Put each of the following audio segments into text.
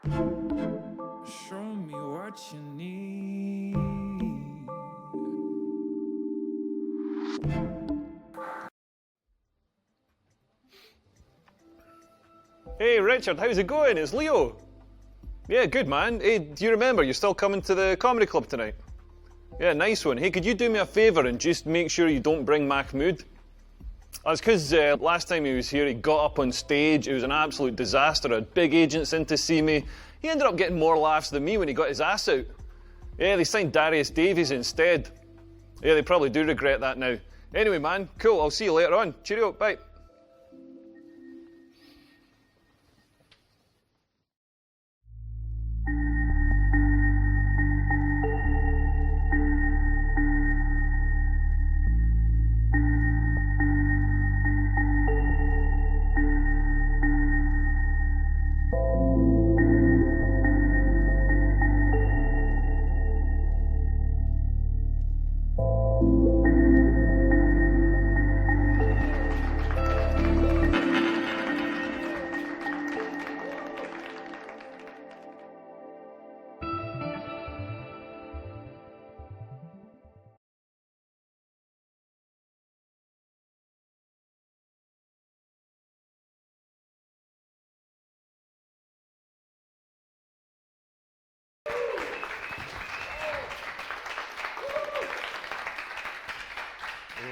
Show me what you need. Hey Richard, how's it going? It's Leo. Yeah, good man. Hey, do you remember you're still coming to the comedy club tonight? Yeah, nice one. Hey, could you do me a favour and just make sure you don't bring Mahmood? That's because last time he was here, he got up on stage. It was an absolute disaster. I had big agents in to see me. He ended up getting more laughs than me when he got his ass out. Yeah, they signed Darius Davies instead. Yeah, they probably do regret that now. Anyway, man, cool. I'll see you later on. Cheerio, bye.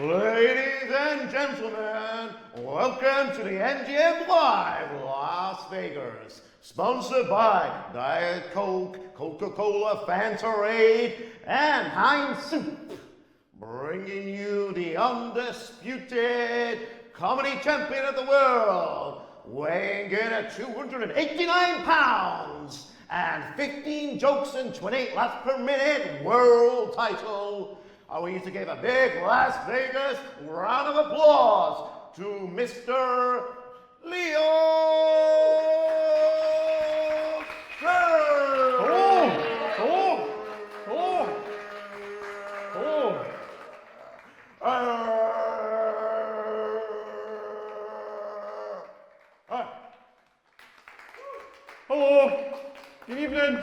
Ladies and gentlemen, welcome to the MGM Live Las Vegas. Sponsored by Diet Coke, Coca-Cola, Fantarade, and Heinz Soup. Bringing you the undisputed comedy champion of the world, weighing in at 289 pounds and 15 jokes and 28 laughs per minute world title. We used to give a big Las Vegas round of applause to Mr. Leo. Hello, good evening.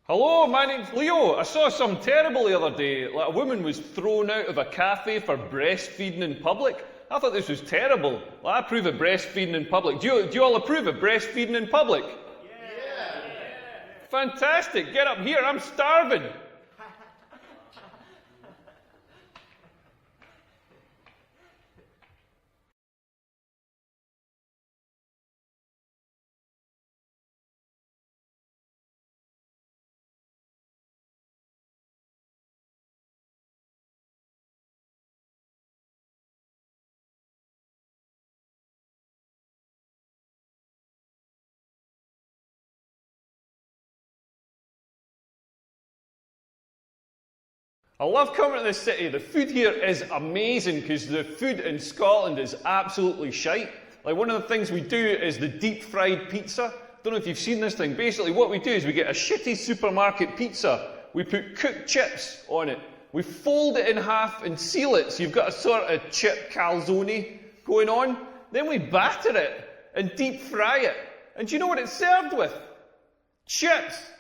Hello, my name's Leo. I saw something terrible the other day. Like a woman was thrown out of a cafe for breastfeeding in public. I thought this was terrible. Like, I approve of breastfeeding in public. Do you all approve of breastfeeding in public? Yeah. Fantastic. Get up here. I'm starving. I love coming to this city. The food here is amazing because the food in Scotland is absolutely shite. Like one of the things we do is the deep fried pizza. Don't know if you've seen this thing. Basically what we do is we get a shitty supermarket pizza. We put cooked chips on it. We fold it in half and seal it so you've got a sort of chip calzone going on. Then we batter it and deep fry it. And do you know what it's served with? Chips.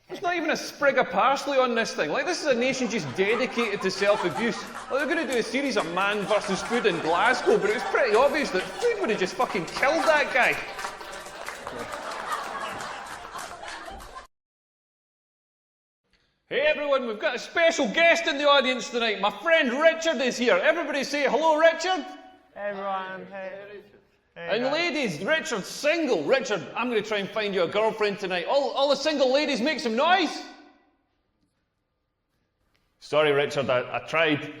There's not even a sprig of parsley on this thing. Like, this is a nation just dedicated to self-abuse. Like, they're going to do a series of Man versus Food in Glasgow, but it was pretty obvious that food would have just fucking killed that guy. Hey everyone, we've got a special guest in the audience tonight. My friend Richard is here. Everybody say hello, Richard. Hey everyone, hey. And ladies, Richard's single. Richard, I'm going to try and find you a girlfriend tonight. All the single ladies, make some noise. Sorry, Richard, I tried.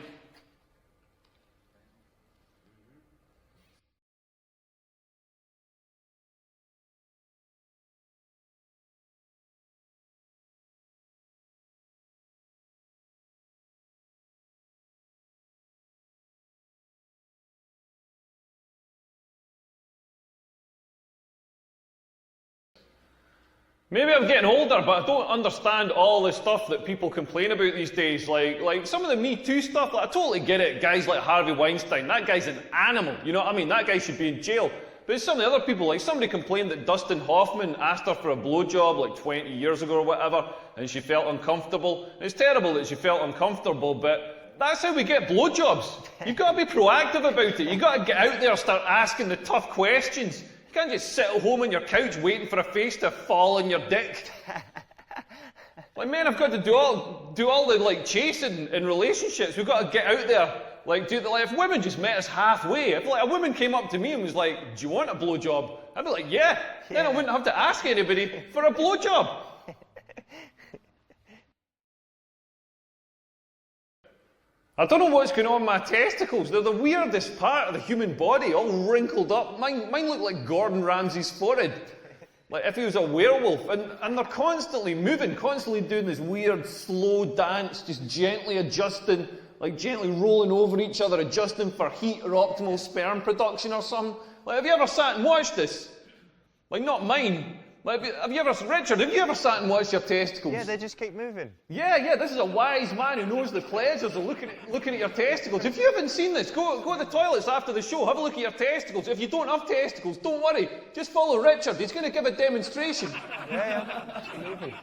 Maybe I'm getting older, but I don't understand all the stuff that people complain about these days. Like some of the Me Too stuff, I totally get it. Guys like Harvey Weinstein, that guy's an animal. You know what I mean? That guy should be in jail. But it's some of the other people, like somebody complained that Dustin Hoffman asked her for a blowjob like 20 years ago or whatever, and she felt uncomfortable. And it's terrible that she felt uncomfortable, but that's how we get blowjobs. You've got to be proactive about it. You've got to get out there and start asking the tough questions. You can't just sit at home on your couch waiting for a face to fall on your dick. Like, men have got to do all the like chasing in relationships. We've got to get out there. Like, if women just met us halfway, if like a woman came up to me and was like, "Do you want a blowjob?" I'd be like, "Yeah." Then I wouldn't have to ask anybody for a blowjob. I don't know what's going on with my testicles. They're the weirdest part of the human body, all wrinkled up. Mine look like Gordon Ramsay's forehead. Like if he was a werewolf. And they're constantly moving, constantly doing this weird, slow dance, just gently adjusting, like gently rolling over each other, adjusting for heat or optimal sperm production or something. Like, have you ever sat and watched this? Like, not mine. Like, Richard, have you ever sat and watched your testicles? Yeah, they just keep moving. Yeah, this is a wise man who knows the pleasures of looking at your testicles. If you haven't seen this, go to the toilets after the show, have a look at your testicles. If you don't have testicles, don't worry, just follow Richard, he's going to give a demonstration. Yeah. Moving.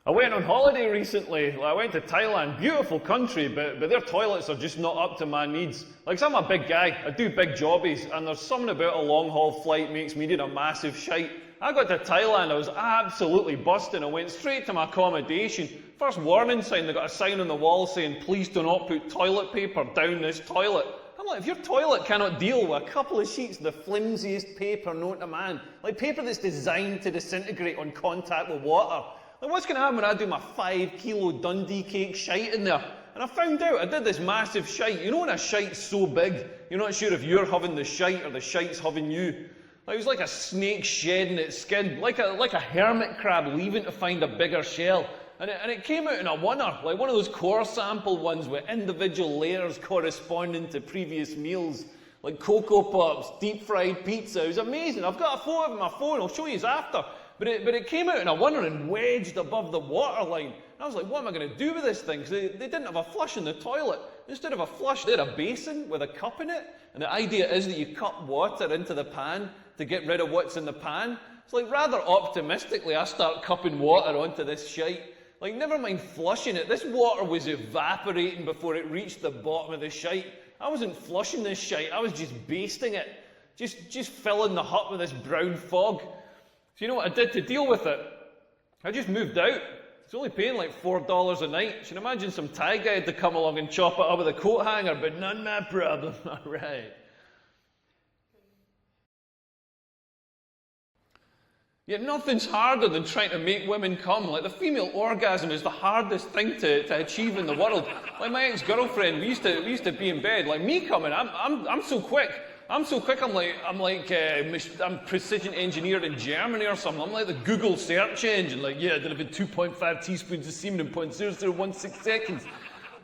I went on holiday recently. I went to Thailand, beautiful country, but their toilets are just not up to my needs. Like, so I'm a big guy, I do big jobbies, and there's something about a long haul flight makes me need a massive shite. I got to Thailand, I was absolutely busting. I went straight to my accommodation. First warning sign, they got a sign on the wall saying, "Please do not put toilet paper down this toilet." I'm like, if your toilet cannot deal with a couple of sheets of the flimsiest paper known to man, like paper that's designed to disintegrate on contact with water, like, what's going to happen when I do my 5-kilo Dundee cake shite in there? And I found out, I did this massive shite. You know when a shite's so big, you're not sure if you're having the shite or the shite's having you. Like, it was like a snake shedding its skin, like a hermit crab leaving to find a bigger shell. And it came out in a oneer, like one of those core sample ones with individual layers corresponding to previous meals. Like Cocoa Pops, deep fried pizza. It was amazing. I've got a photo of my phone, I'll show you after. But it came out in a oneer and wedged above the waterline. And I was like, what am I going to do with this thing? Because they didn't have a flush in the toilet. Instead of a flush, they had a basin with a cup in it. And the idea is that you cup water into the pan to get rid of what's in the pan. It's like, rather optimistically, I start cupping water onto this shite. Like, never mind flushing it. This water was evaporating before it reached the bottom of the shite. I wasn't flushing this shite. I was just basting it. Just filling the hut with this brown fog. So you know what I did to deal with it? I just moved out. It's only paying like $4 a night. You can imagine some Thai guy had to come along and chop it up with a coat hanger, but none my problem. All right. Yet nothing's harder than trying to make women come. Like, the female orgasm is the hardest thing to achieve in the world. Like, my ex-girlfriend, we used to be in bed. Like, me coming, I'm so quick. I'm precision engineered in Germany or something. I'm like the Google search engine. Like, yeah, delivered 2.5 teaspoons of semen in 0.0016 seconds.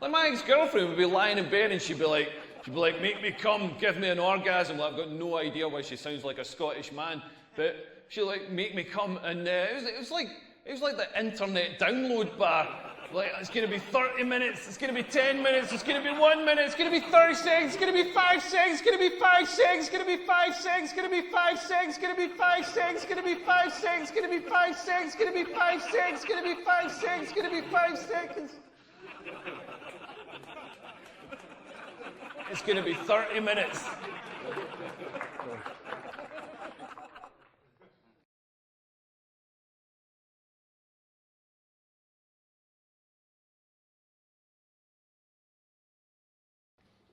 Like, my ex-girlfriend would be lying in bed and she'd be like, make me come, give me an orgasm. Like, I've got no idea why she sounds like a Scottish man, but she'd like make me come, and it was like the internet download bar. Like, it's going to be 30 minutes, it's going to be 10 minutes, it's going to be 1 minute, it's going to be 30 seconds, it's going to be 5 seconds, it's going to be 5 seconds, it's going to be 5 seconds, it's going to be 5 seconds, it's going to be 5 seconds, it's going to be 5 seconds, it's going to be 5 seconds, it's going to be 5 seconds, it's going to be 5 seconds, it's going to be 5 seconds. It's going to be 30 minutes.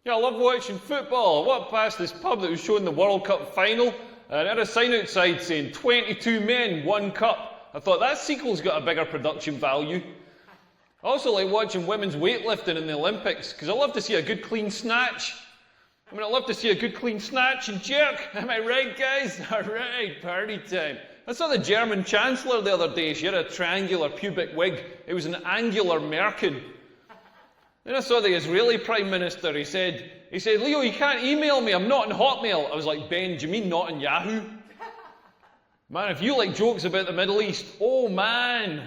Yeah, I love watching football. I walked past this pub that was showing the World Cup final, and it had a sign outside saying 22 men, 1 cup. I thought, that sequel's got a bigger production value. I also like watching women's weightlifting in the Olympics, because I love to see a good clean snatch. I love to see a good clean snatch and jerk. Am I right, guys? All right, party time. I saw the German Chancellor the other day. She had a triangular pubic wig. It was an angular merkin. Then I saw the Israeli Prime Minister, he said, Leo, you can't email me, I'm not on Hotmail. I was like, Ben, do you mean not on Yahoo? Man, if you like jokes about the Middle East, oh man,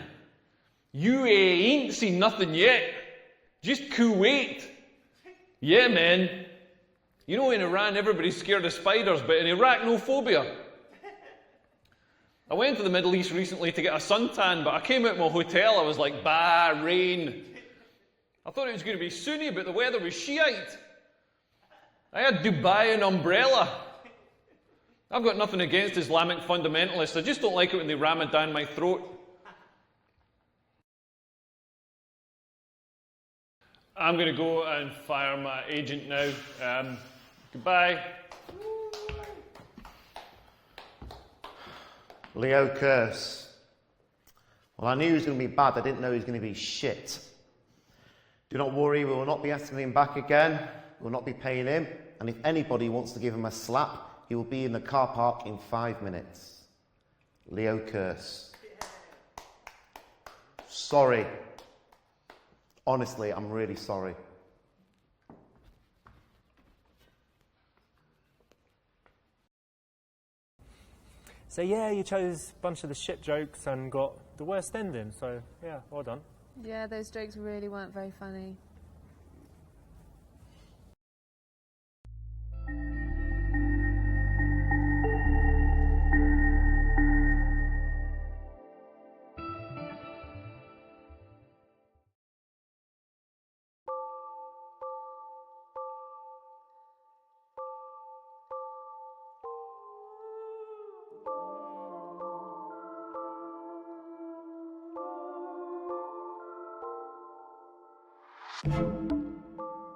you ain't seen nothing yet. Just Kuwait. Yeah, man. You know in Iran everybody's scared of spiders, but in Iraq no phobia. I went to the Middle East recently to get a suntan, but I came out of my hotel, I was like, bah, rain. I thought it was going to be Sunni, but the weather was Shiite. I had Dubai and umbrella. I've got nothing against Islamic fundamentalists, I just don't like it when they ram it down my throat. I'm going to go and fire my agent now. Goodbye. Leo Curse. Well, I knew he was going to be bad, I didn't know he was going to be shit. Do not worry, we will not be asking him back again. We will not be paying him. And if anybody wants to give him a slap, he will be in the car park in 5 minutes. Leo Curse. Sorry. Honestly, I'm really sorry. So yeah, you chose a bunch of the shit jokes and got the worst ending, so yeah, well done. Yeah, those jokes really weren't very funny.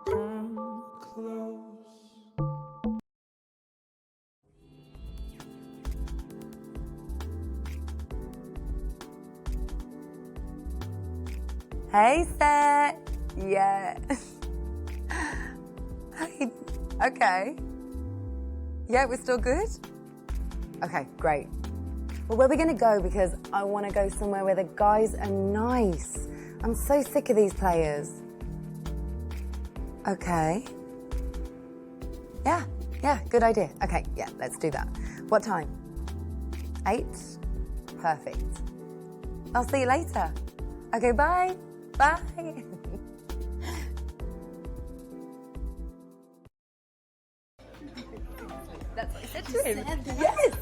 Come close. Hey, set. Yeah. Hey, okay. Yeah, we're still good? Okay, great. Well, where are we going to go? Because I want to go somewhere where the guys are nice. I'm so sick of these players. Okay. Yeah, good idea. Okay, yeah, let's do that. What time? 8? Perfect. I'll see you later. Okay, bye. Bye. That's what I said to him. Yes.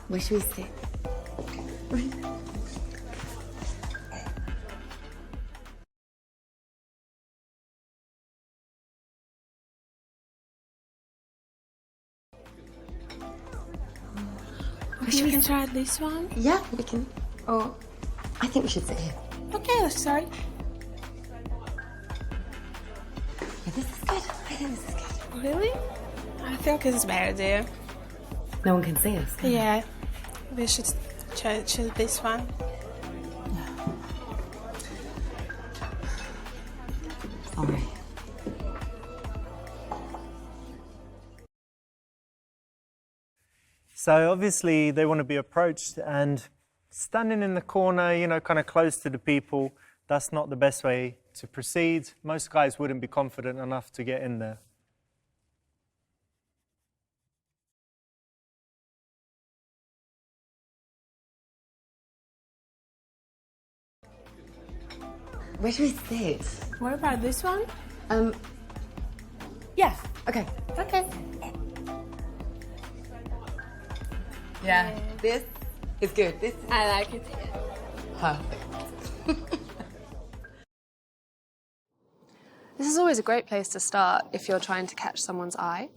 Where should we sit? Okay, we can try this one. Yeah, we can. Or I think we should sit here. Okay, let's start. Yeah, this is good. I think this is good. Really? I think this is better there. No one can see us. Can they? Yeah, we should choose this one. Sorry. So obviously they want to be approached, and standing in the corner, you know, kind of close to the people, that's not the best way to proceed. Most guys wouldn't be confident enough to get in there. Where should we sit? What about this one? Yeah. Okay. Okay. Yeah. This is good. This is I like it. perfect. This is always a great place to start if you're trying to catch someone's eye.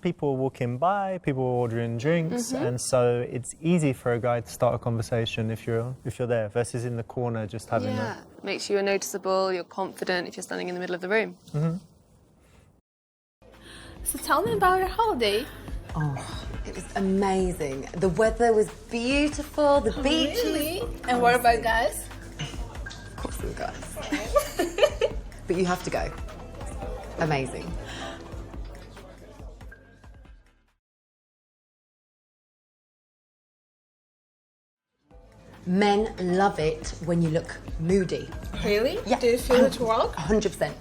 People are walking by, people are ordering drinks, and so it's easy for a guy to start a conversation if you're there, versus in the corner just having Yeah, makes you noticeable, you're confident if you're standing in the middle of the room. So tell me about your holiday. Oh, it was amazing. The weather was beautiful. The beach. Really? And what about guys? Of course, there were guys. But you have to go. Amazing. Men love it when you look moody. Really? Yeah. Do you feel it work? 100%.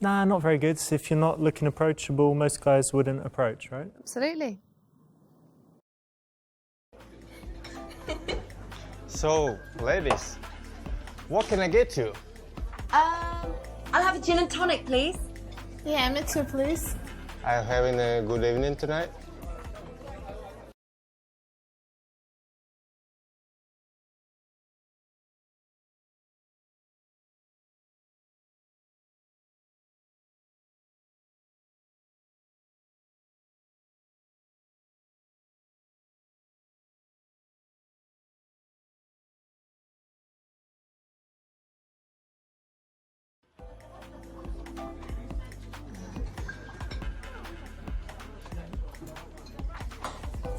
Nah, not very good. If you're not looking approachable, most guys wouldn't approach, right? Absolutely. So, ladies, what can I get you? I'll have a gin and tonic, please. Yeah, me too, please. Are you having a good evening tonight?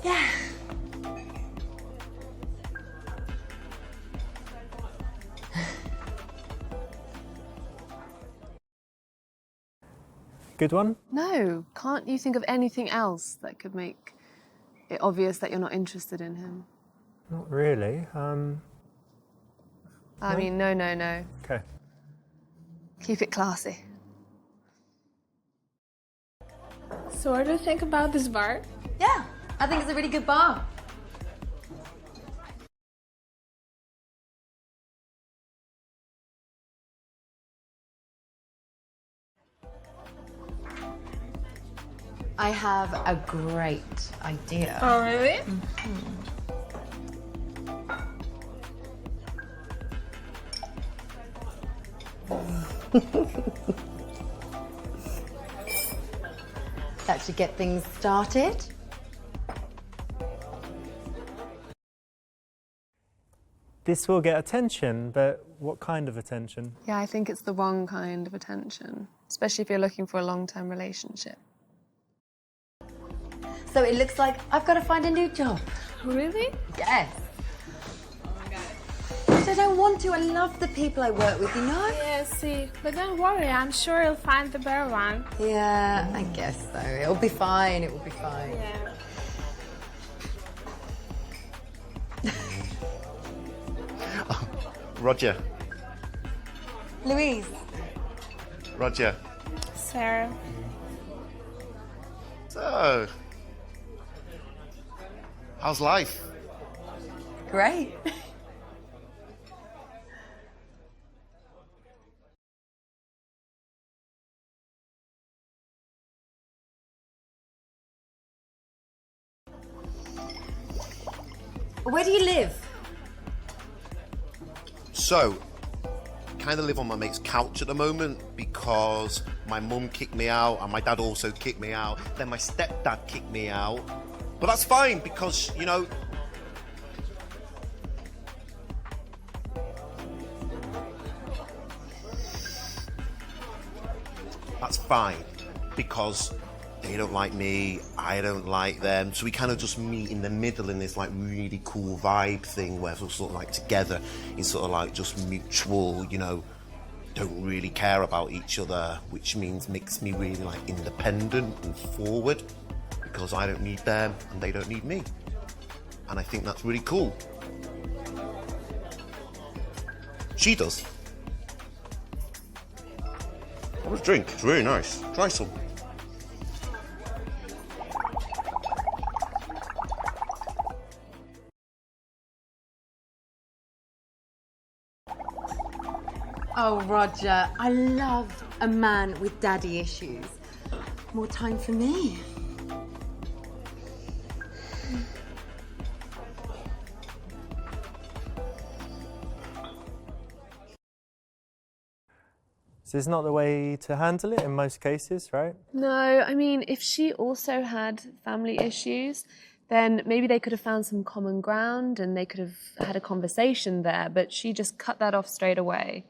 Yeah. Good one? No, can't you think of anything else that could make it obvious that you're not interested in him? Not really. I mean, no. Okay. Keep it classy. So what do you think about this bar? Yeah, I think it's a really good bar. I have a great idea. Oh, really? That should get things started. This will get attention, but what kind of attention? Yeah, I think it's the wrong kind of attention, especially if you're looking for a long-term relationship. So it looks like I've got to find a new job. Really? Yes. But I don't want to. I love the people I work with, you know? Yeah, see. But don't worry, I'm sure you'll find the better one. Yeah, I guess so. It'll be fine. It will be fine. Yeah. Roger. Louise. Roger. Sarah. So, how's life? Great. Where do you live? So, kind of live on my mate's couch at the moment because my mum kicked me out and my dad also kicked me out. Then my stepdad kicked me out. But that's fine because, you know, that's fine because they don't like me, I don't like them, so we kind of just meet in the middle in this like really cool vibe thing where we're sort of like together in sort of like just mutual, you know, don't really care about each other, which makes me really like independent and forward because I don't need them and they don't need me. And I think that's really cool. She does. Have a drink, it's really nice. Try some. Oh, Roger, I love a man with daddy issues. More time for me. This is not the way to handle it in most cases, right? No, I mean, if she also had family issues, then maybe they could have found some common ground and they could have had a conversation there, but she just cut that off straight away.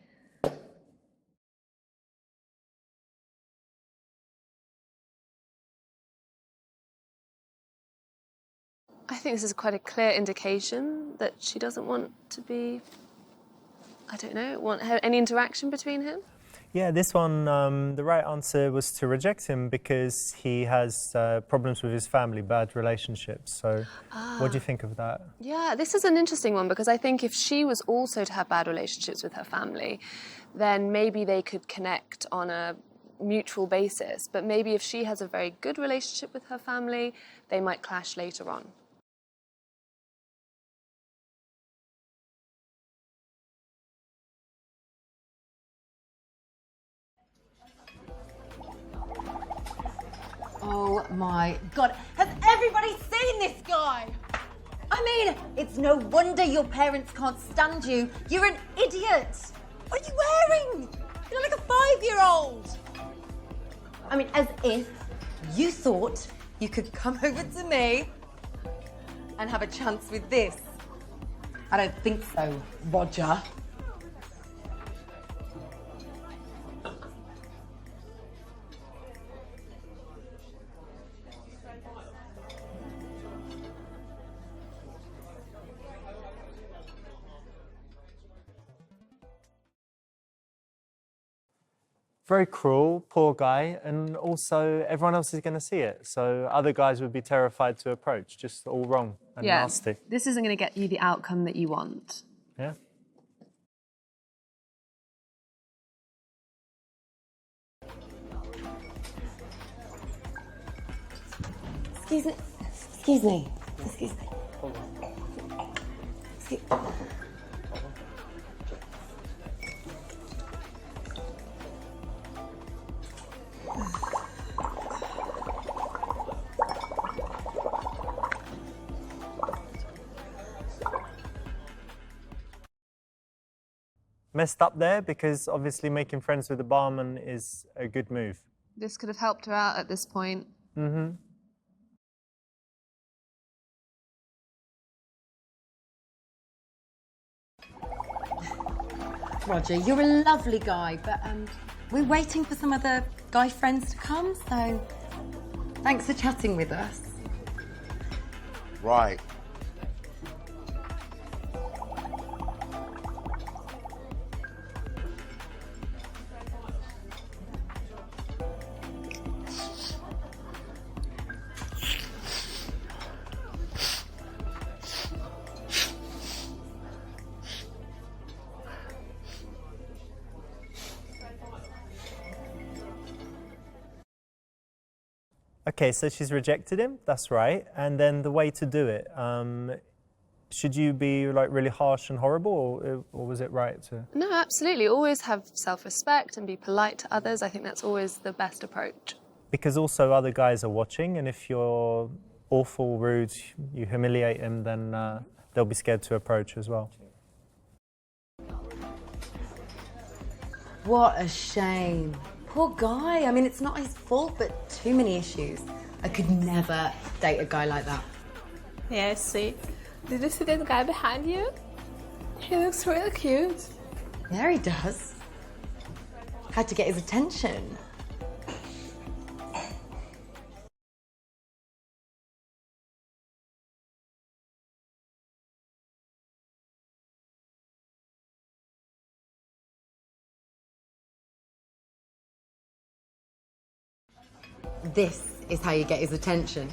I think this is quite a clear indication that she doesn't want to be I don't know, want any interaction between him? Yeah, this one, the right answer was to reject him because he has problems with his family, bad relationships. So what do you think of that? Yeah, this is an interesting one because I think if she was also to have bad relationships with her family, then maybe they could connect on a mutual basis. But maybe if she has a very good relationship with her family, they might clash later on. Oh my God, has everybody seen this guy? I mean, it's no wonder your parents can't stand you. You're an idiot. What are you wearing? You're like a 5-year-old. I mean, as if you thought you could come over to me and have a chance with this. I don't think so, Roger. Very cruel, poor guy, and also everyone else is going to see it. So other guys would be terrified to approach, just all wrong and nasty. This isn't going to get you the outcome that you want. Yeah. Excuse me. Excuse me. Excuse me. Excuse Messed up there because obviously making friends with the barman is a good move. This could have helped her out at this point. Mm-hmm. Roger, you're a lovely guy, but we're waiting for some other guy friends to come, so thanks for chatting with us. Right. Okay, so she's rejected him, that's right. And then the way to do it, should you be like really harsh and horrible, or was it right to? No, absolutely. Always have self-respect and be polite to others. I think that's always the best approach. Because also other guys are watching, and if you're awful, rude, you humiliate him, then they'll be scared to approach as well. What a shame. Poor guy. I mean, it's not his fault, but too many issues. I could never date a guy like that. Yeah, see. Did you see that guy behind you? He looks really cute. There he does. Had to get his attention. This is how you get his attention.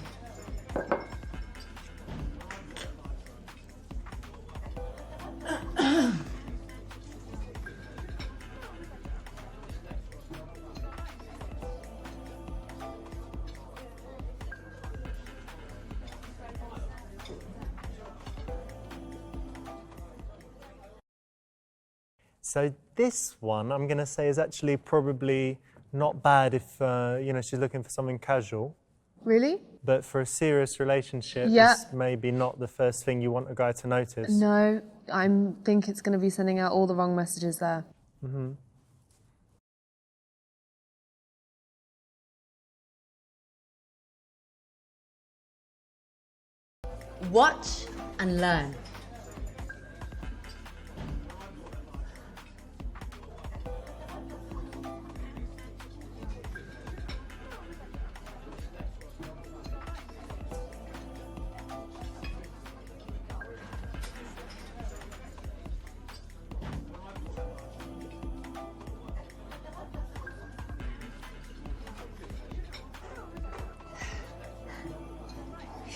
So this one, I'm going to say, is actually probably not bad if she's looking for something casual. Really? But for a serious relationship, Yeah. it's maybe not the first thing you want a guy to notice. No, I think it's going to be sending out all the wrong messages there. Mm-hmm. Watch and learn.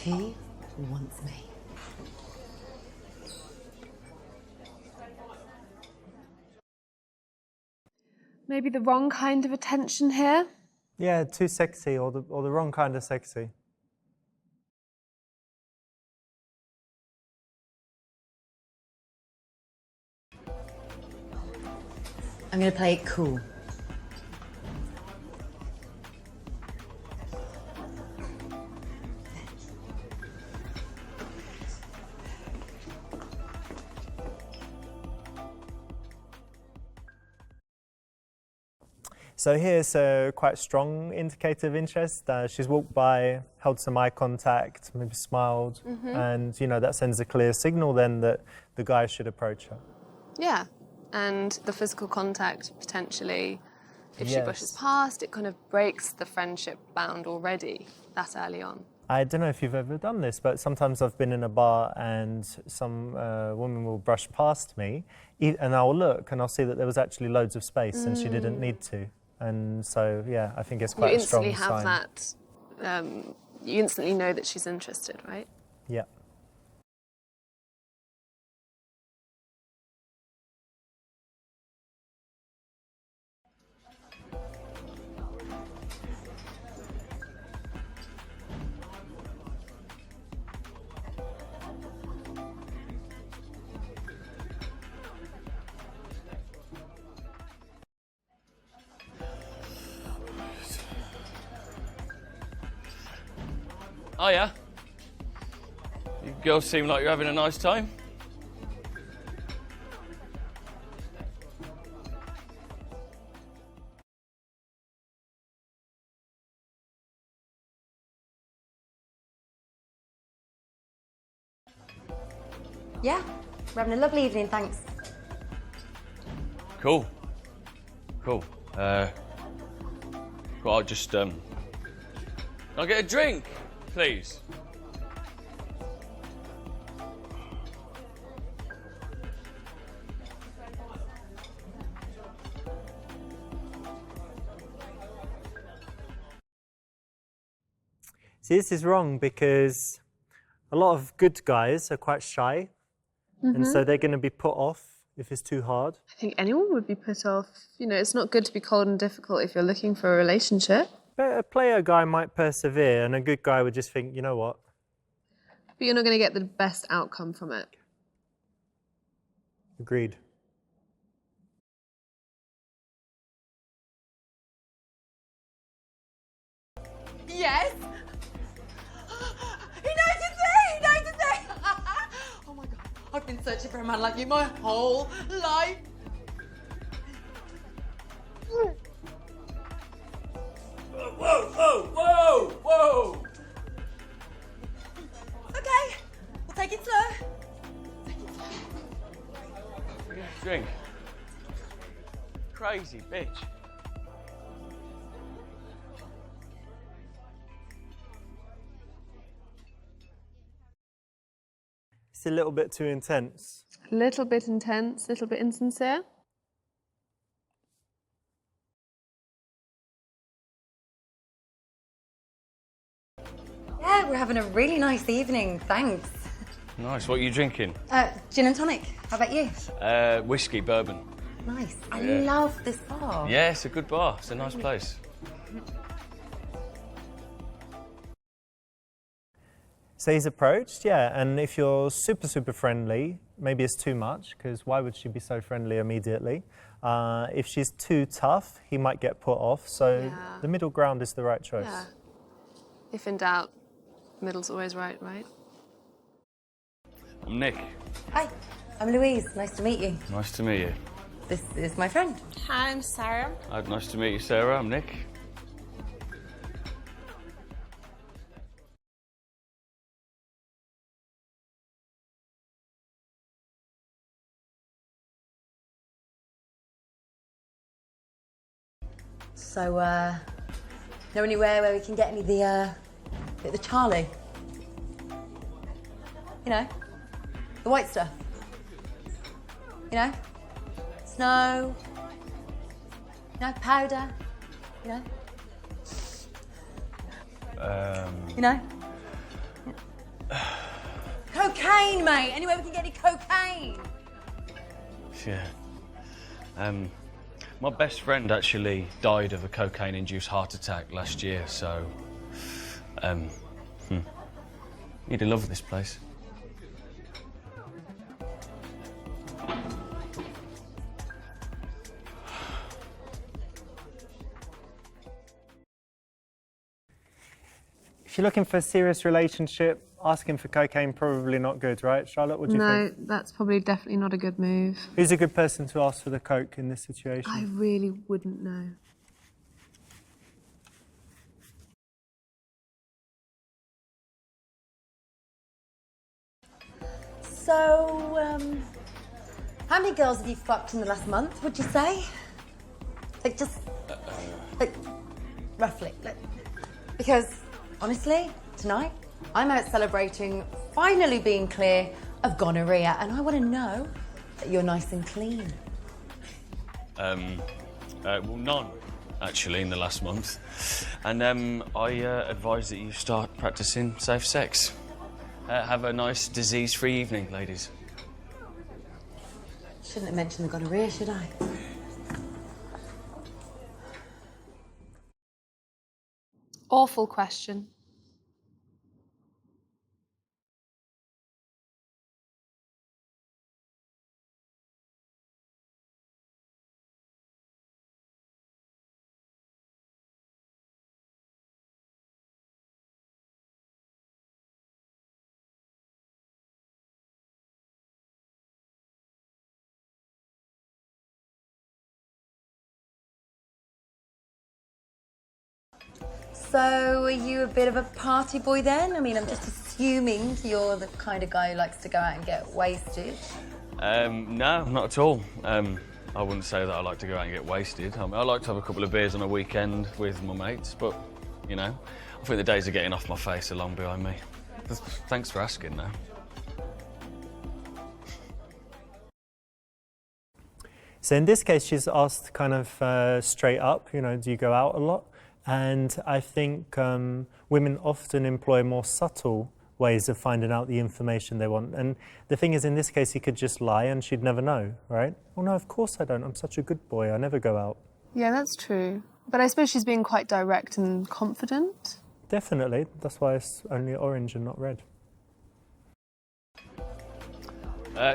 He wants me. Maybe the wrong kind of attention here. Yeah, too sexy or the wrong kind of sexy. I'm gonna play it cool. So here's a quite strong indicator of interest. She's walked by, held some eye contact, maybe smiled, and that sends a clear signal then that the guy should approach her. Yeah, and the physical contact potentially, if she brushes past, it kind of breaks the friendship bound already that early on. I don't know if you've ever done this, but sometimes I've been in a bar and some woman will brush past me, and I'll look and I'll see that there was actually loads of space and she didn't need to. And so, yeah, I think it's quite a strong sign. You instantly have that, you instantly know that she's interested, right? Yeah. Oh yeah? You girls seem like you're having a nice time. Yeah, we're having a lovely evening, thanks. Cool. Cool. Well, I'll just, I'll get a drink, please. See, this is wrong because a lot of good guys are quite shy, and so they're going to be put off if it's too hard. I think anyone would be put off. It's not good to be cold and difficult if you're looking for a relationship. But a player guy might persevere, and a good guy would just think, you know what? But you're not going to get the best outcome from it. Agreed. Yes? He noticed me! He noticed me! Oh my god, I've been searching for a man like you my whole life. Whoa, whoa, whoa, whoa! Okay, we'll take it slow. Drink. Crazy bitch. It's a little bit too intense. A little bit intense, a little bit insincere. Yeah, we're having a really nice evening, thanks. Nice. What are you drinking? Gin and tonic. How about you? Whiskey, bourbon. Nice. I Yeah. love this bar. Yeah, it's a good bar. It's a nice place. So he's approached, yeah, and if you're super, super friendly, maybe it's too much, because why would she be so friendly immediately? If she's too tough, he might get put off, so the middle ground is the right choice. Yeah. If in doubt, middle's always right, right? I'm Nick. Hi, I'm Louise. Nice to meet you. Nice to meet you. This is my friend. Hi, I'm Sarah. Nice to meet you, Sarah. I'm Nick. So, know anywhere where we can get any of the Charlie? You know, the white stuff. You know, snow. You know, powder. You know. You know. cocaine, mate. Anywhere we can get any cocaine. Yeah. My best friend actually died of a cocaine-induced heart attack last year, so... You'd love this place. If you're looking for a serious relationship, asking for cocaine, probably not good, right? Charlotte, what do you think? No, that's probably definitely not a good move. Who's a good person to ask for the coke in this situation? I really wouldn't know. So, how many girls have you fucked in the last month, would you say? Like, just... like, roughly. Like, because, honestly, tonight, I'm out celebrating finally being clear of gonorrhea, and I want to know that you're nice and clean. Well, none, actually, in the last month. And I advise that you start practicing safe sex. Have a nice disease-free evening, ladies. Shouldn't have mentioned the gonorrhea, should I? Awful question. So, are you a bit of a party boy then? I mean, I'm just assuming you're the kind of guy who likes to go out and get wasted. No, not at all. I wouldn't say that I like to go out and get wasted. I like to have a couple of beers on a weekend with my mates, but, you know, I think the days of getting off my face are long behind me. Thanks for asking, though. So in this case, she's asked kind of straight up, you know, do you go out a lot? And I think women often employ more subtle ways of finding out the information they want. And the thing is, in this case, he could just lie and she'd never know, right? Oh no, of course I don't. I'm such a good boy. I never go out. Yeah, that's true. But I suppose she's being quite direct and confident. Definitely. That's why it's only orange and not red.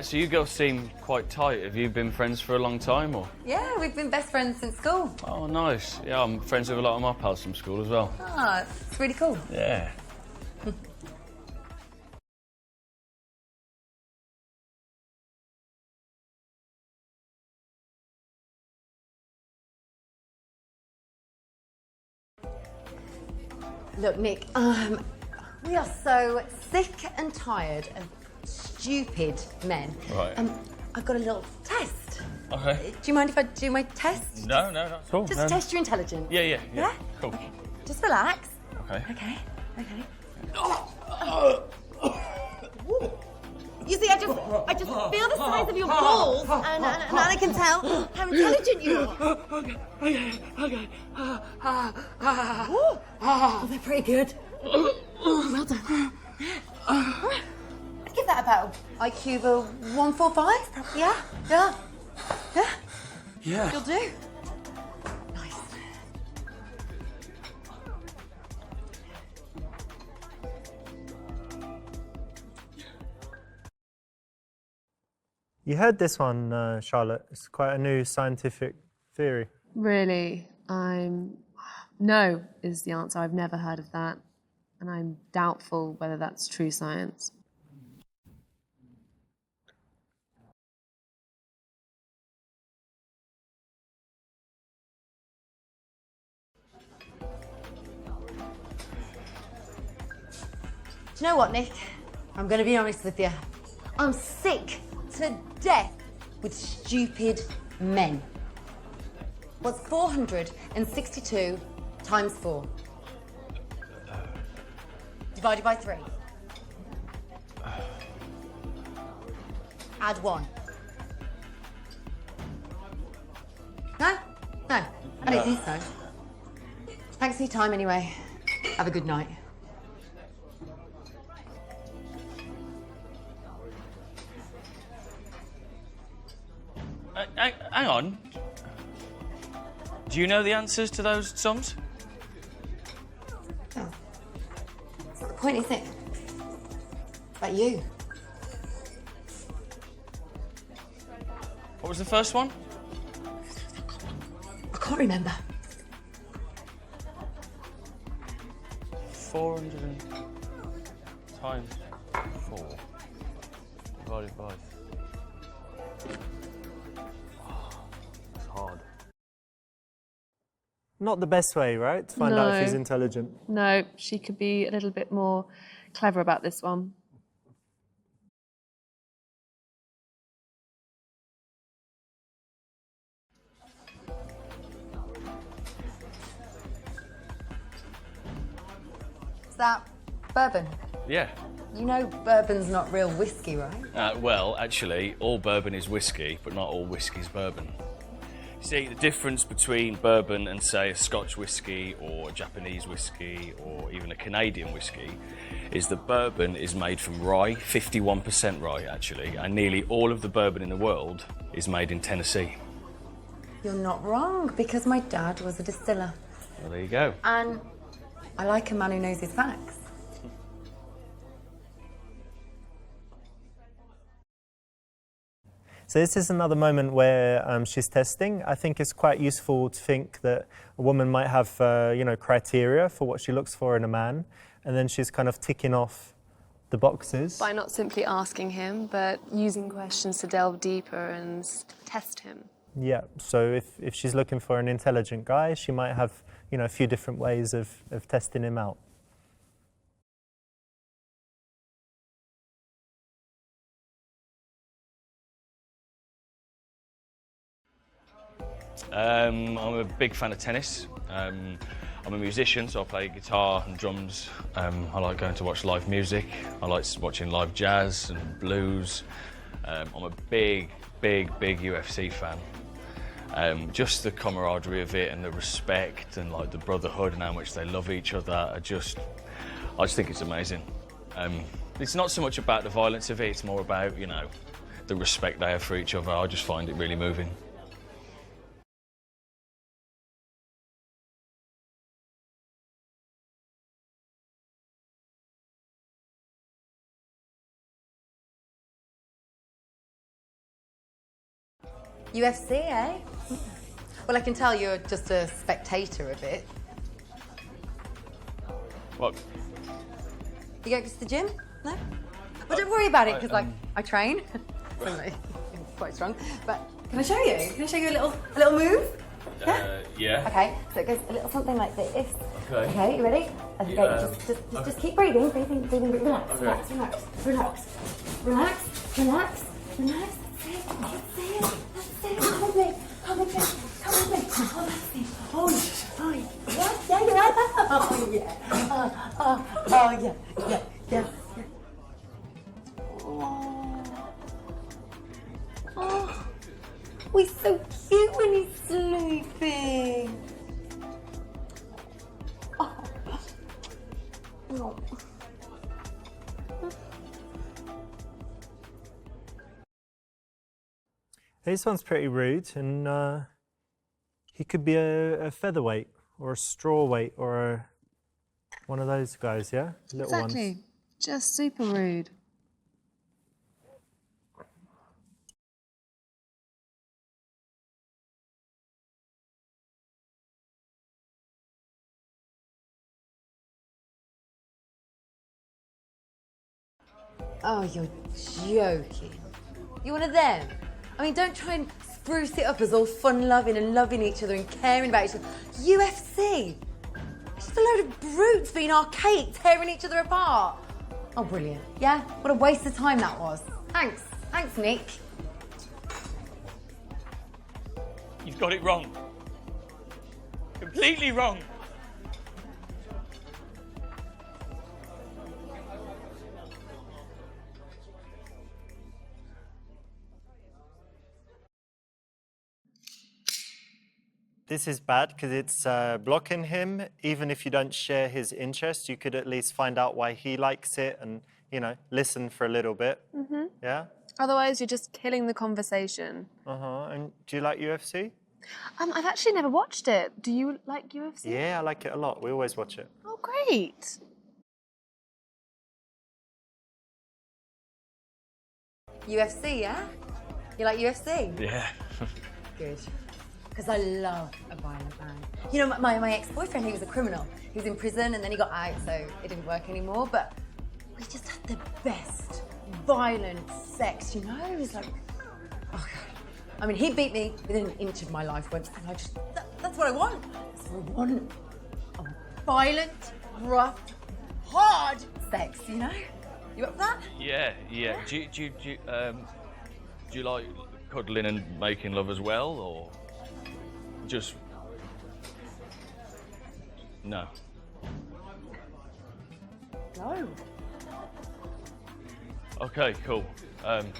So you girls seem quite tight. Have you been friends for a long time, or? Yeah, we've been best friends since school. Oh, nice. Yeah, I'm friends with a lot of my pals from school as well. Ah, it's really cool. Yeah. Look, Nick, we are so sick and tired of stupid men. Right. I've got a little test. Okay. Do you mind if I do my test? No, not at all. Just test your intelligence. Yeah. Yeah? Cool. Okay. Just relax. Okay. Okay. You see, I just feel the size of your balls, and I can tell how intelligent you are. Okay. Oh, they're pretty good. Well done. I'd give that about IQ of a 145. Yeah. You'll do. Nice. You heard this one, Charlotte. It's quite a new scientific theory. Really? No is the answer. I've never heard of that. And I'm doubtful whether that's true science. Do you know what, Nick? I'm going to be honest with you. I'm sick to death with stupid men. What's 462 times 4? Divided by 3. Add 1. No? No. I don't think so. Thanks for your time anyway. Have a good night. Hang on. Do you know the answers to those sums? Oh. That's not the point, is it? It's about you. What was the first one? I can't remember. 400 times 4 divided by... It's hard. Not the best way, right? To find out if he's intelligent. No, she could be a little bit more clever about this one. Is that bourbon? Yeah. You know bourbon's not real whiskey, right? Well, actually, all bourbon is whiskey, but not all whiskey's bourbon. See, the difference between bourbon and, say, a Scotch whiskey or a Japanese whiskey or even a Canadian whiskey is that bourbon is made from rye, 51% rye, actually, and nearly all of the bourbon in the world is made in Tennessee. You're not wrong, because my dad was a distiller. Well, there you go. And I like a man who knows his facts. So this is another moment where she's testing. I think it's quite useful to think that a woman might have, criteria for what she looks for in a man, and then she's kind of ticking off the boxes. By not simply asking him, but using questions to delve deeper and test him. Yeah, so if she's looking for an intelligent guy, she might have, a few different ways of testing him out. I'm a big fan of tennis. I'm a musician, so I play guitar and drums. I like going to watch live music. I like watching live jazz and blues. I'm a big UFC fan. Just the camaraderie of it and the respect and like the brotherhood and how much they love each other. I just think it's amazing. It's not so much about the violence of it, it's more about, the respect they have for each other. I just find it really moving. UFC, eh? Well, I can tell you're just a spectator of it. What? You go to the gym? No? Well, don't worry about it, because I train. I'm quite strong. But can I show you? Can I show you a little move? Yeah. Okay, so it goes a little something like this. Okay. Okay, you ready? Okay, just keep breathing, relax, Okay. relax. That's it. Come with me. Oh, that's it. Oh, yeah, you're right. Oh, yeah. Oh, he's so cute when he's sleeping. Oh. This one's pretty rude, and he could be a featherweight or a strawweight or one of those guys, yeah? Little Exactly. ones. Just super rude. Oh, you're joking. You're one of them? I mean, don't try and spruce it up as all fun-loving and loving each other and caring about each other. UFC? Just a load of brutes being archaic, tearing each other apart. Oh, brilliant. Yeah? What a waste of time that was. Thanks. Thanks, Nick. You've got it wrong. Completely wrong. This is bad because it's blocking him. Even if you don't share his interest, you could at least find out why he likes it and, listen for a little bit. Yeah? Otherwise, you're just killing the conversation. And do you like UFC? I've actually never watched it. Do you like UFC? Yeah, I like it a lot. We always watch it. Oh, great. UFC, yeah? You like UFC? Yeah. Good. Because I love a violent man. You know, my ex-boyfriend, he was a criminal. He was in prison and then he got out, so it didn't work anymore. But we just had the best violent sex, you know? It was like, oh God. I mean, he beat me within an inch of my life once, and I just, that's what I want. That's what I want. I want violent, rough, hard sex, you know? You up for that? Yeah. Do you like cuddling and making love as well, or just no? No. Okay, cool. I'm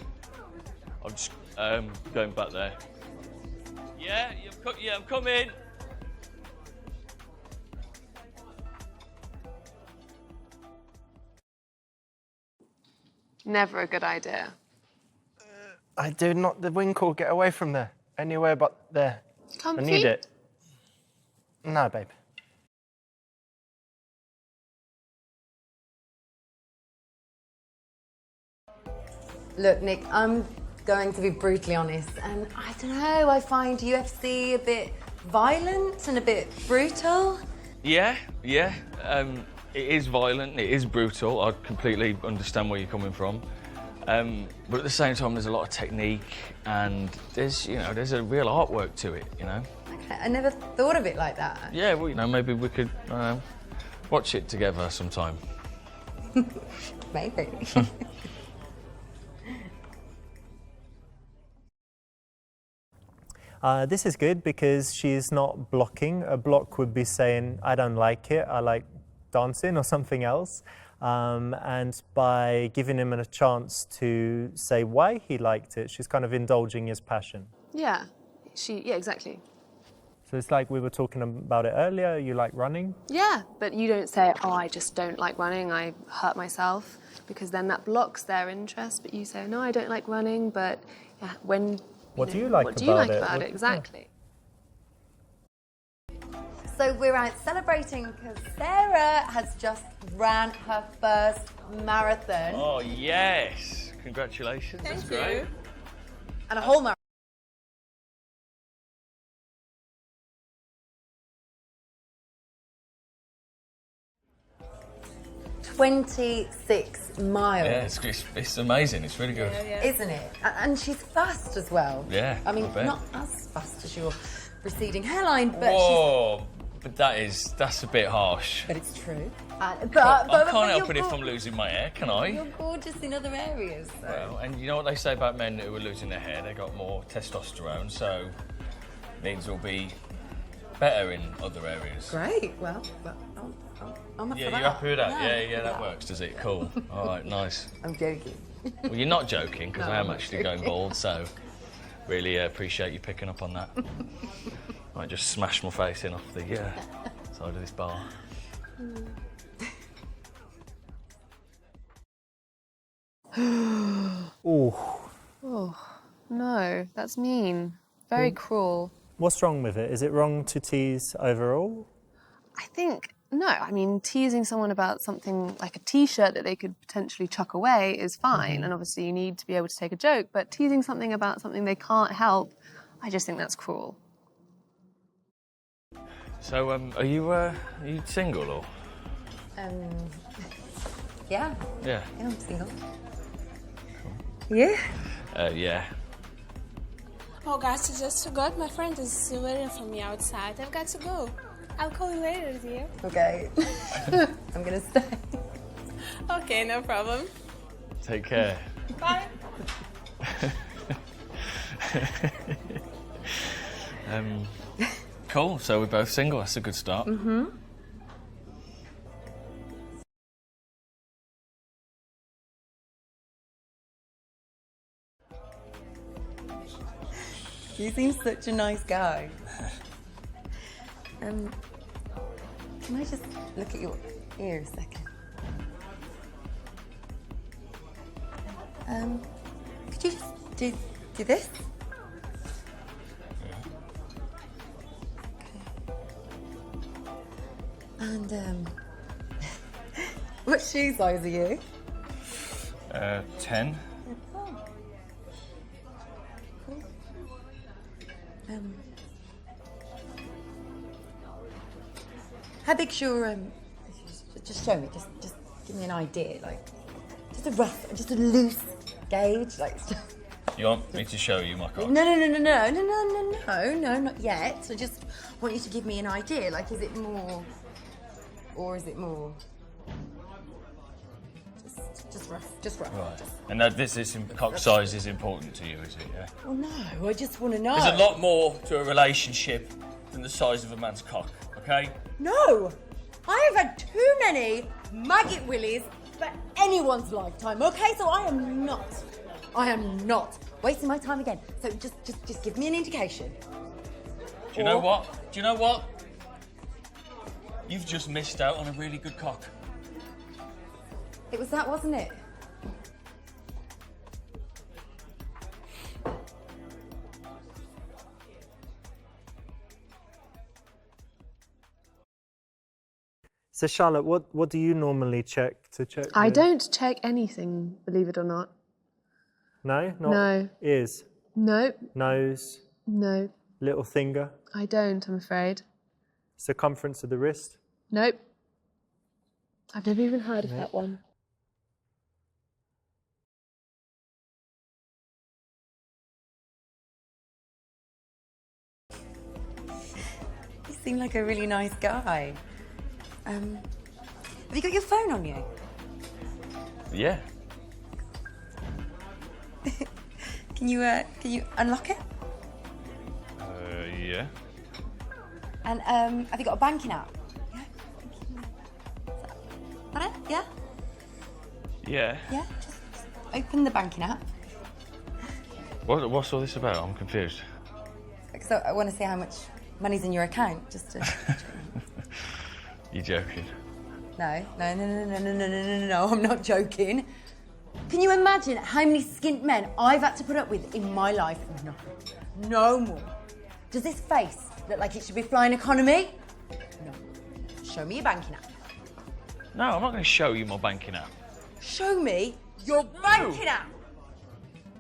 just going back there. Yeah, I'm coming. Never a good idea. I do not the winkle. Get away from there. Anywhere but there. Comfy? I need it. No, babe. Look, Nick, I'm going to be brutally honest, and I don't know, I find UFC a bit violent and a bit brutal. Yeah. It is violent. It is brutal. I completely understand where you're coming from. But at the same time, there's a lot of technique, and there's a real artwork to it. You know. Okay, I never thought of it like that. Yeah, well, maybe we could watch it together sometime. Maybe. This is good because she's not blocking. A block would be saying, I don't like it, I like dancing or something else. And by giving him a chance to say why he liked it, she's kind of indulging his passion. Yeah, exactly. So it's like we were talking about it earlier, you like running? Yeah, but you don't say, oh, I just don't like running, I hurt myself, because then that blocks their interest. But you say, no, I don't like running, but yeah, What do you like about it? Exactly. So we're out celebrating because Sarah has just ran her first marathon. Oh yes! Congratulations. That's great. And a whole marathon. 26 miles. Yeah, it's amazing. It's really good. Isn't it? And she's fast as well. Yeah, I mean, I bet. not as fast as your receding hairline, but Whoa! But that's a bit harsh. But it's true. I can't help it if I'm losing my hair, can I? You're gorgeous in other areas. So. Well, and you know what they say about men who are losing their hair? They got more testosterone, so means we'll be better in other areas. Great. Well, I'm up for that. You're happy with that? Yeah, that works, does it? Cool. All right, nice. I'm joking. Well, you're not joking, because No, I am I'm not actually going joking. bald, so really appreciate you picking up on that. I just smashed my face in off the side of this bar. Oh, no, that's mean. Very cruel. What's wrong with it? Is it wrong to tease overall? I think, no, I mean, teasing someone about something like a t-shirt that they could potentially chuck away is fine. And obviously you need to be able to take a joke, but teasing something about something they can't help, I just think that's cruel. So, are you single or? Yeah. Yeah. Yeah, I'm single. Yeah. Yeah. Oh, guys, I just forgot. My friend is waiting for me outside. I've got to go. I'll call you later, dear. Okay. I'm gonna stay. Okay, no problem. Take care. Bye. Cool. So we're both single. That's a good start. Mm-hmm. You seem such a nice guy. Can I just look at your ear a second? could you just do this? And what shoe size are you? 10. How big's your just show me, just give me an idea, like just a rough, just a loose gauge, like. You want me to show you my cock? No, not yet. I just want you to give me an idea, like is it more, or is it more? Just rough. Right. And that cock size is important to you, is it? Yeah. Well, no, I just want to know. There's a lot more to a relationship than the size of a man's cock. Okay. No, I have had too many maggot willies for anyone's lifetime. Okay, so I am not wasting my time again. So just give me an indication. Do you know what? You've just missed out on a really good cock. It was that, wasn't it? So Charlotte, what do you normally check to check? I don't check anything, believe it or not. No? No. Ears? No. Nose? No. Little finger? I don't, I'm afraid. Circumference of the wrist? Nope. I've never even heard of that one. You seem like a really nice guy. Have you got your phone on you? Yeah. Can you unlock it? Yeah. And have you got a banking app? Yeah. Is that it? Yeah. Yeah. Yeah. Just open the banking app. What's all this about? I'm confused. Because I want to see how much money's in your account, just to. You joking? No, I'm not joking. Can you imagine how many skint men I've had to put up with in my life? No more. Does this face look like it should be flying economy? No. Show me your banking app. No, I'm not going to show you my banking app. Show me your banking app.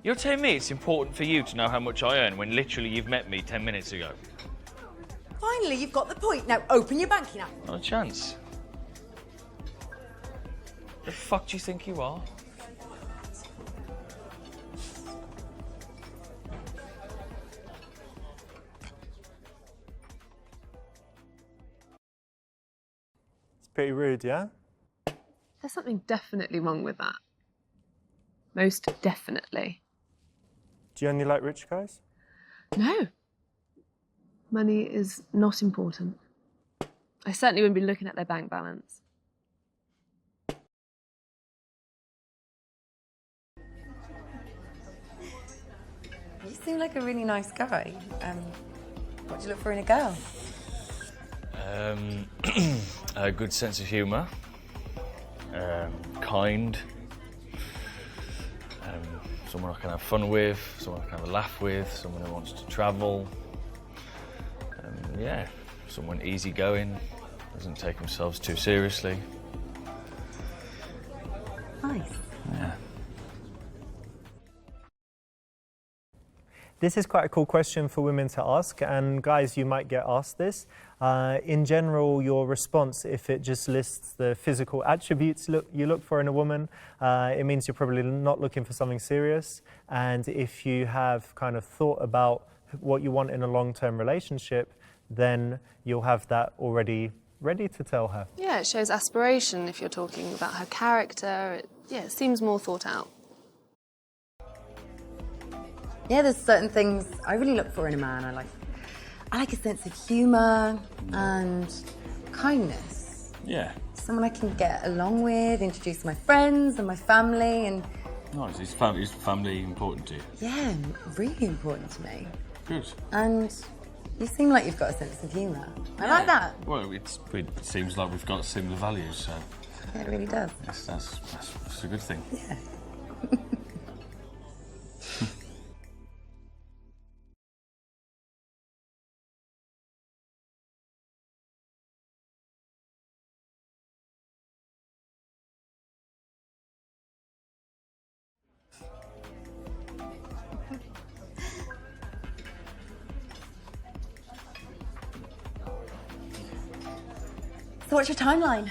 You're telling me it's important for you to know how much I earn when literally you've met me 10 minutes ago? Finally, you've got the point. Now open your banking app. Not a chance. The fuck do you think you are? It's pretty rude, yeah? There's something definitely wrong with that. Most definitely. Do you only like rich guys? No. Money is not important. I certainly wouldn't be looking at their bank balance. You seem like a really nice guy. What do you look for in a girl? A good sense of humour. Kind. Someone I can have fun with, someone I can have a laugh with, someone who wants to travel. Yeah, someone easygoing, doesn't take themselves too seriously. Nice. Yeah. This is quite a cool question for women to ask, and guys, you might get asked this. In general, your response, if it just lists the physical attributes you look for in a woman, it means you're probably not looking for something serious. And if you have kind of thought about what you want in a long-term relationship, then you'll have that already ready to tell her. Yeah, it shows aspiration if you're talking about her character. It seems more thought out. Yeah, there's certain things I really look for in a man. I like a sense of humour and kindness. Yeah. Someone I can get along with, introduce my friends and my family, and Nice. Is family important to you? yeah, really important to me. Good. And you seem like you've got a sense of humour. I like that. Well, it seems like we've got similar values, so Yeah, it really does. that's a good thing. Yeah. So what's your timeline?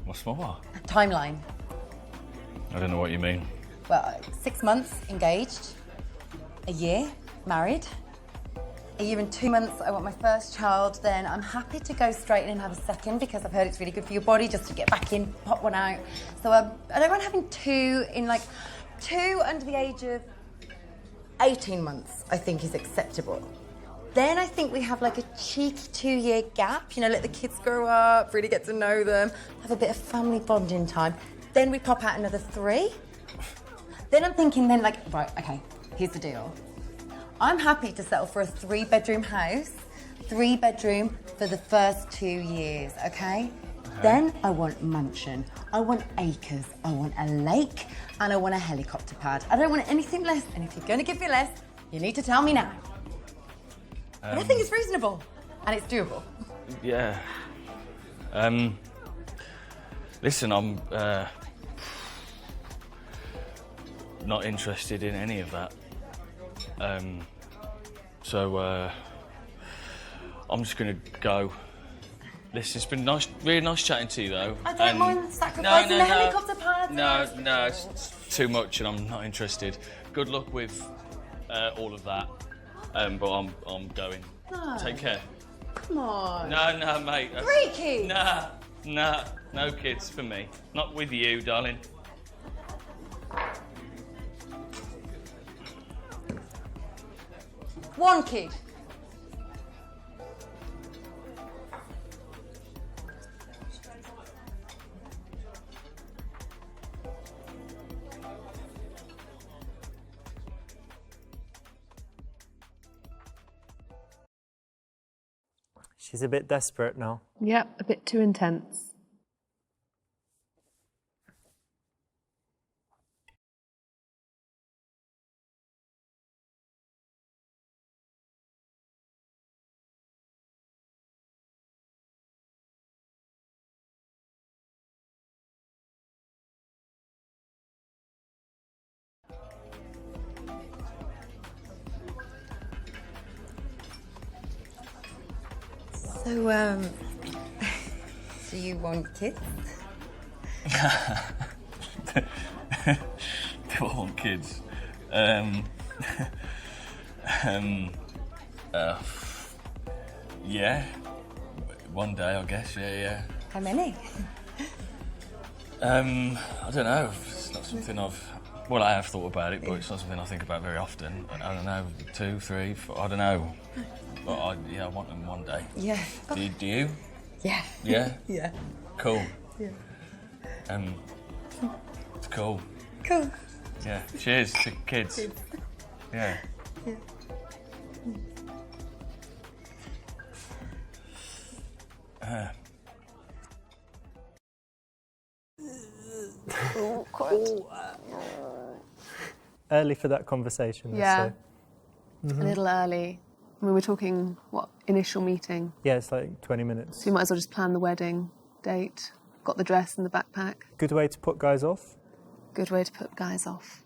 What's my what? Timeline. I don't know what you mean. Well, 6 months engaged, a year married, a year and 2 months I want my first child, then I'm happy to go straight in and have a second because I've heard it's really good for your body just to get back in, pop one out. So I don't mind having two under the age of 18 months, I think is acceptable. Then I think we have like a cheeky 2-year gap, let the kids grow up, really get to know them, have a bit of family bonding time. Then we pop out another 3. Then I'm thinking right, okay, here's the deal. I'm happy to settle for a 3-bedroom house, 3-bedroom for the first 2 years, okay? Then I want mansion, I want acres, I want a lake, and I want a helicopter pad. I don't want anything less, and if you're gonna give me less, you need to tell me now. But I think it's reasonable, and it's doable. Yeah. Listen, I'm not interested in any of that. So I'm just gonna go. Listen, it's been really nice chatting to you, though. I don't mind sacrificing the helicopter pad. No, it's too much, and I'm not interested. Good luck with all of that. But I'm going. No. Take care. Come on. No, mate. 3 kids. Nah, no kids for me. Not with you, darling. One kid. She's a bit desperate now. Yep, a bit too intense. So, do you want kids? Do I want kids? Yeah. One day, I guess. Yeah. How many? I don't know. It's not something Well, I have thought about it, but it's not something I think about very often. I don't know, 2, 3, 4, I don't know. But I want them one day. Yeah. Do you? Yeah. Yeah? Yeah. Cool. Yeah. It's cool. Cool. Yeah. Cheers to kids. Yeah. Yeah. Early for that conversation. Yeah. So. A little early. We were talking, initial meeting? Yeah, it's like 20 minutes. So you might as well just plan the wedding date. Got the dress and the backpack. Good way to put guys off? Good way to put guys off.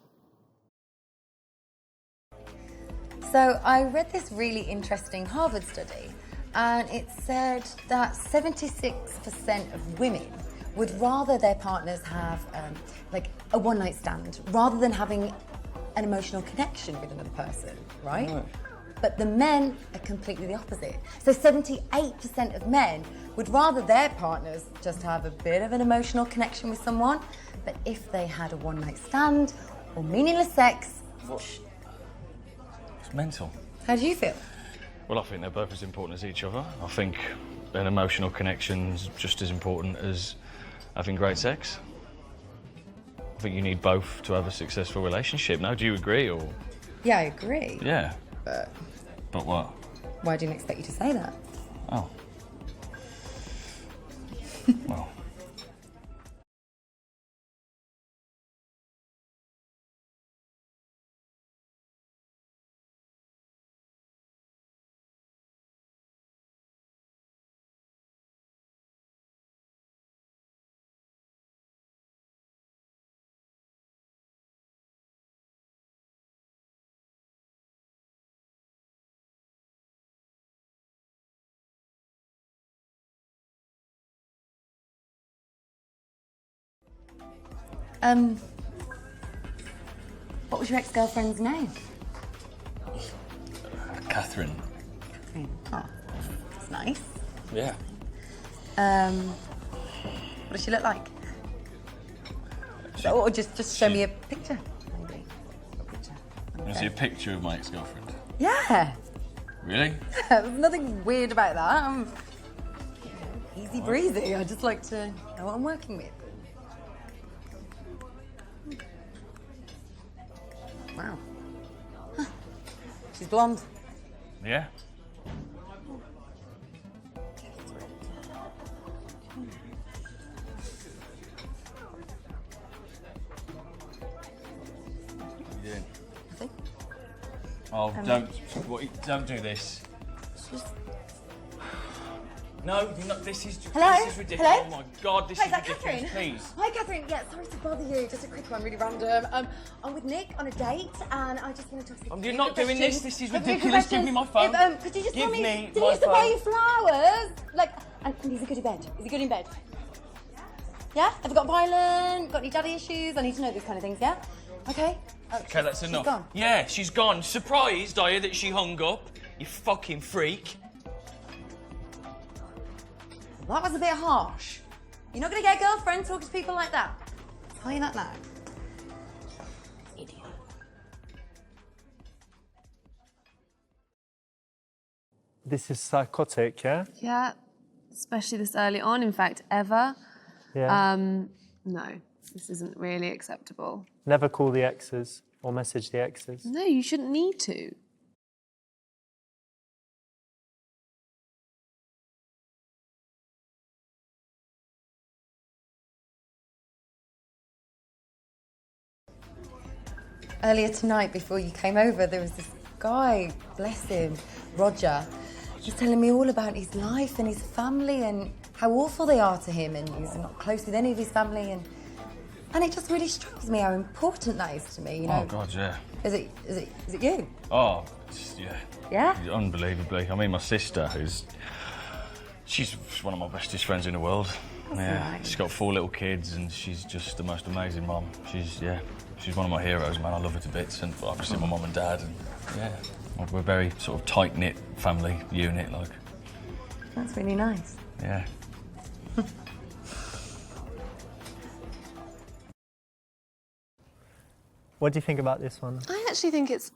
So I read this really interesting Harvard study, and it said that 76% of women would rather their partners have a one-night stand rather than having an emotional connection with another person, right? But the men are completely the opposite. So 78% of men would rather their partners just have a bit of an emotional connection with someone, but if they had a one-night stand or meaningless sex, It's mental. how do you feel? Well, I think they're both as important as each other. I think an emotional connection's just as important as having great sex. I think you need both to have a successful relationship. Now, do you agree, or...? Yeah, I agree. Yeah. But what? why didn't I expect you to say that? Oh. Well... What was your ex-girlfriend's name? Catherine. Oh, that's nice. Yeah. What does she look like? Or just show me a picture, maybe. A picture. You want to see a picture of my ex-girlfriend? Yeah. Really? There's nothing weird about that. I'm easy breezy. I just like to know what I'm working with. Wow. Huh. She's blonde. Yeah. Yeah. Nothing. Oh, don't do this. No, you're not. This is ridiculous. Hello? Oh my God, this Hi, is that ridiculous. Catherine? Please. Hi, Catherine. Yeah, sorry to bother you. Just a quick one, really random. I'm with Nick on a date, and I just wanted to ask you. You're not doing this. This is Quick ridiculous. Give me my phone. If, could you just tell Give me did he my used to buy phone. you flowers? Like, and he's a good in bed. Is he good in bed? Yeah? Ever got violent? Got any daddy issues? I need to know these kind of things, yeah? Okay. Oh, Okay, that's she's enough. gone. Yeah, she's gone. Surprised, are you, that she hung up? You fucking freak. That was a bit harsh. You're not going to get a girlfriend talking to people like that. I'll tell you that now. Idiot. This is psychotic, yeah? Yeah, especially this early on. In fact, ever. Yeah. No, this isn't really acceptable. Never call the exes or message the exes. No, you shouldn't need to. Earlier tonight, before you came over, there was this guy, bless him, Roger. He's telling me all about his life and his family and how awful they are to him, and he's not close with any of his family, and it just really strikes me how important that is to me. You know? Oh God, yeah. Is it you? Oh, yeah. Yeah. Unbelievably. I mean, my sister, she's one of my bestest friends in the world. That's yeah. nice. She's got 4 little kids, and she's just the most amazing mum. She's one of my heroes, man. I love her to bits, and obviously my mum and dad, and yeah, we're a very sort of tight-knit family unit, like. That's really nice. Yeah. What do you think about this one? I actually think it's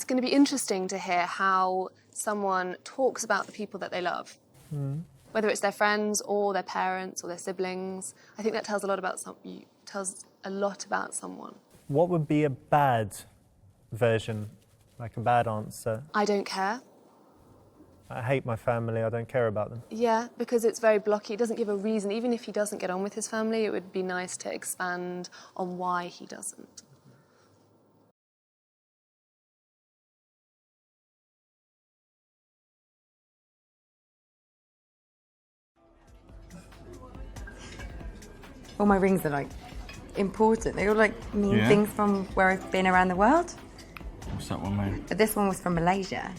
going to be interesting to hear how someone talks about the people that they love. Whether it's their friends or their parents or their siblings. I think that tells a lot about someone. What would be a bad version, like a bad answer? I don't care. I hate my family, I don't care about them. Yeah, because it's very blocky. It doesn't give a reason. Even if he doesn't get on with his family, it would be nice to expand on why he doesn't. All my rings are like important. They all like mean things from where I've been around the world. What's that one, mate? But this one was from Malaysia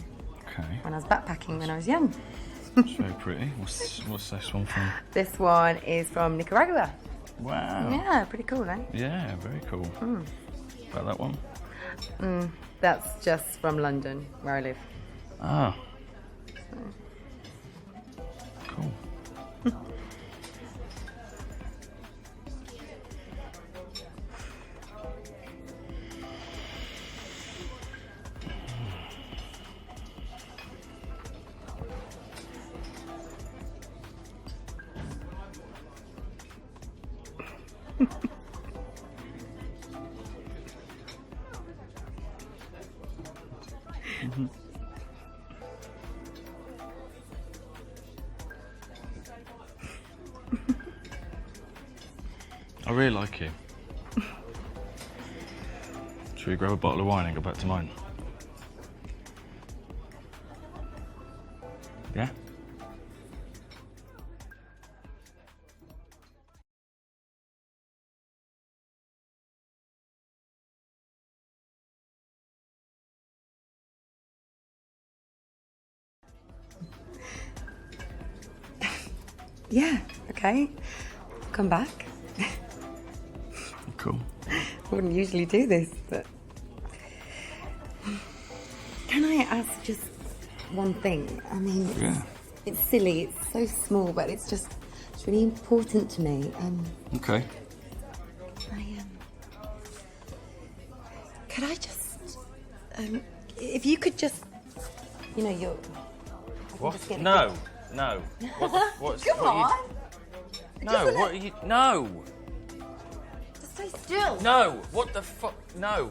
Okay. when I was backpacking when I was young. It's very pretty. What's this one from? This one is from Nicaragua. Wow. Yeah, pretty cool, eh? Yeah, very cool. About that one? That's just from London, where I live. Ah. Cool. I really like you. Should we grab a bottle of wine and go back to mine? Yeah? Yeah, okay. Come back. Cool. I wouldn't usually do this, but... Can I ask just one thing? I mean, Yeah. it's silly, it's so small, but it's really important to me. Okay. Could I just... if you could just... You know, you're... What? No. No. What's... Come what on! No, what are you... No! Just stay still. No! What the fuck? No!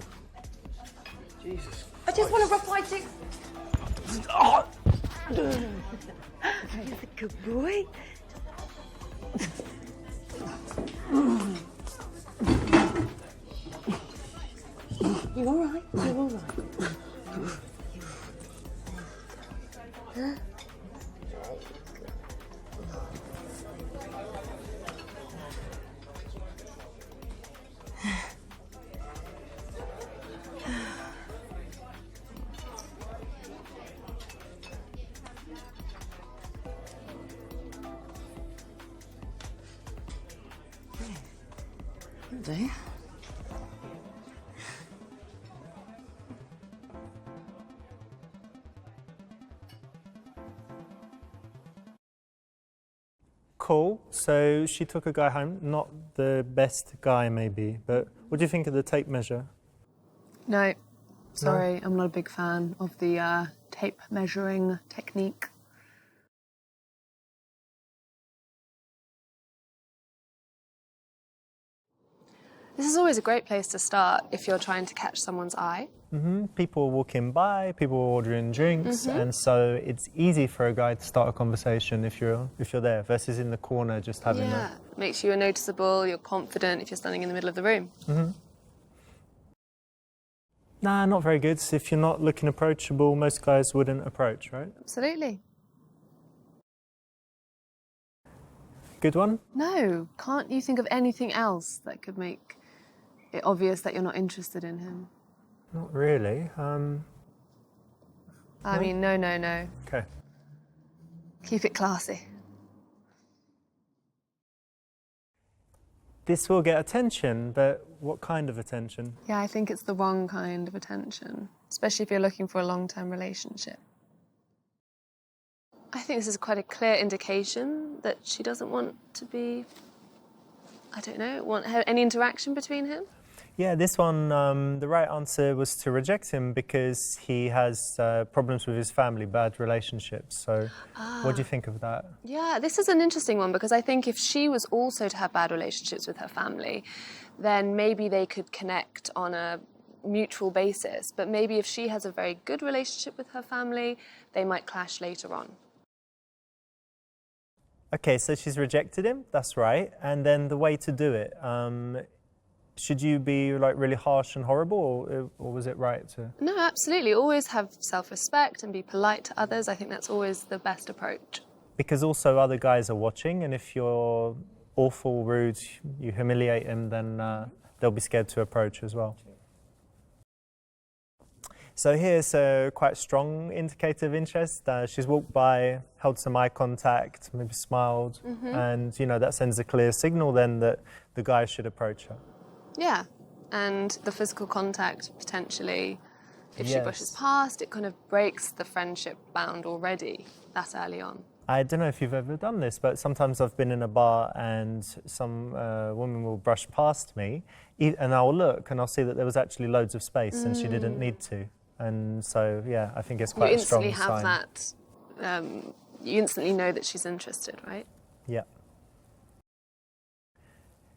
Jesus. I just want to reply to... Oh. You're a good boy. You all right? You're all right. Do. Cool. So she took a guy home, not the best guy maybe, but what do you think of the tape measure? No, sorry, I'm not a big fan of the tape measuring technique. This is always a great place to start if you're trying to catch someone's eye. People are walking by, people are ordering drinks, and so it's easy for a guy to start a conversation if you're there versus in the corner just having Yeah, makes you noticeable, you're confident if you're standing in the middle of the room. Nah, not very good. If you're not looking approachable, most guys wouldn't approach, right? Absolutely. Good one? No, can't you think of anything else that could make it obvious that you're not interested in him? Not really. I mean, no. Okay. Keep it classy. This will get attention, but what kind of attention? Yeah, I think it's the wrong kind of attention, especially if you're looking for a long-term relationship. I think this is quite a clear indication that she doesn't want to be, I don't know, want any interaction between him. Yeah, this one, the right answer was to reject him because he has problems with his family, bad relationships. So what do you think of that? Yeah, this is an interesting one because I think if she was also to have bad relationships with her family, then maybe they could connect on a mutual basis. But maybe if she has a very good relationship with her family, they might clash later on. Okay, so she's rejected him, that's right. And then the way to do it, should you be like really harsh and horrible or was it right to? No, absolutely. Always have self-respect and be polite to others. I think that's always the best approach. Because also other guys are watching, and if you're awful, rude, you humiliate them, then they'll be scared to approach as well. So here's a quite strong indicator of interest. She's walked by, held some eye contact, maybe smiled, and that sends a clear signal then that the guy should approach her. Yeah, and the physical contact potentially, if she brushes past, it kind of breaks the friendship bound already that early on. I don't know if you've ever done this, but sometimes I've been in a bar and some woman will brush past me, and I'll look and I'll see that there was actually loads of space and she didn't need to. And so, yeah, I think it's quite a strong sign. You instantly have that, you instantly know that she's interested, right? Yeah.